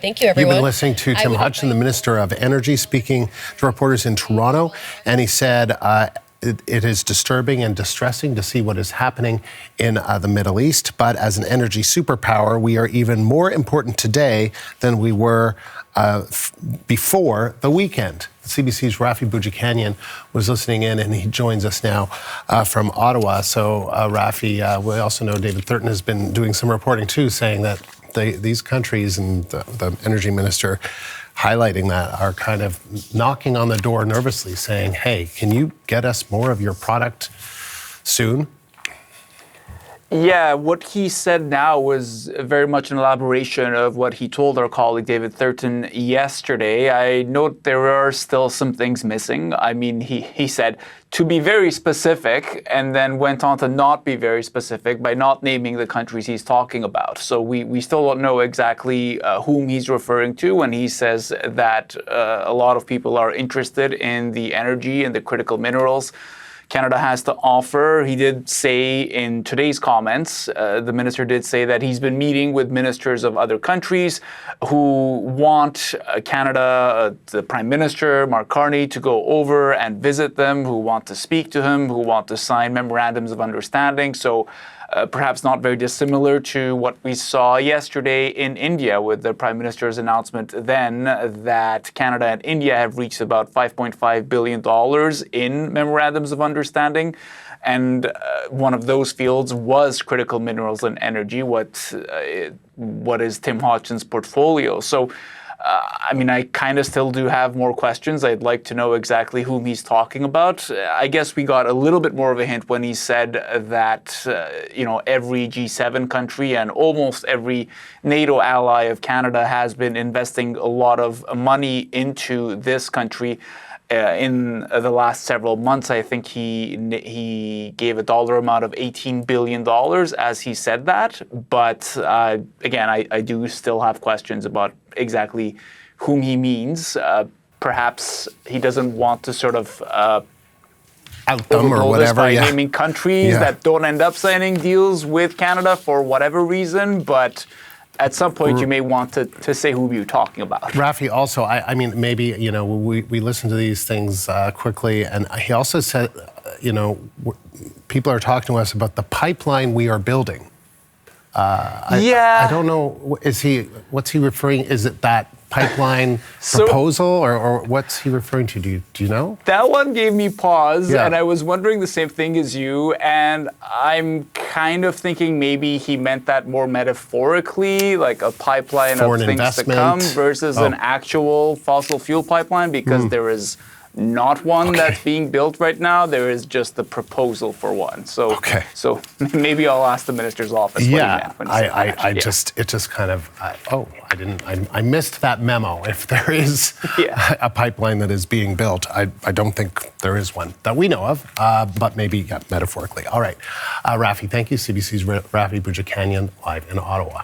Thank you, everyone. You've been listening to Tim Hodgson, the Minister of Energy, speaking to reporters in Toronto, and he said it is disturbing and distressing to see what is happening in the Middle East, but as an energy superpower, we are even more important today than we were before the weekend. CBC's Rafi Boudjikanian was listening in, and he joins us now from Ottawa. So, Rafi, we also know David Thurton has been doing some reporting too, saying that these countries and the energy minister highlighting that are kind of knocking on the door nervously, saying, hey, can you get us more of your product soon? Yeah, what he said now was very much an elaboration of what he told our colleague David Thurton yesterday. I note there are still some things missing. I mean, he said to be very specific, and then went on to not be very specific by not naming the countries he's talking about. So we still don't know exactly whom he's referring to when he says that a lot of people are interested in the energy and the critical minerals Canada has to offer. He did say in today's comments, the minister did say that he's been meeting with ministers of other countries who want Canada, the Prime Minister, Mark Carney, to go over and visit them, who want to speak to him, who want to sign memorandums of understanding. So perhaps not very dissimilar to what we saw yesterday in India with the Prime Minister's announcement then that Canada and India have reached about $5.5 billion in memorandums of understanding. And one of those fields was critical minerals and energy, what is Tim Hodgson's portfolio. So, I mean, I kind of still do have more questions. I'd like to know exactly whom he's talking about. I guess we got a little bit more of a hint when he said that, every G7 country and almost every NATO ally of Canada has been investing a lot of money into this country. In the last several months, I think he gave a dollar amount of $18 billion as he said that. But again, I do still have questions about exactly whom he means. Perhaps he doesn't want to sort of out them or whatever, by naming countries that don't end up signing deals with Canada for whatever reason, but at some point, you may want to say who you're talking about. Rafi, also, I mean, maybe, we listen to these things quickly, and he also said, people are talking to us about the pipeline we are building. I don't know, what's he referring, is it that pipeline proposal, or what's he referring to? Do you know? That one gave me pause, and I was wondering the same thing as you, and I'm kind of thinking maybe he meant that more metaphorically, like a pipeline of things to come versus an actual fossil fuel pipeline, because there is not one that's being built right now. There is just the proposal for one. So, so maybe I'll ask the minister's office. I missed that memo. If there is a pipeline that is being built, I don't think there is one that we know of, but maybe metaphorically. All right, Rafi, thank you. CBC's Rafi Boudjikanian live in Ottawa.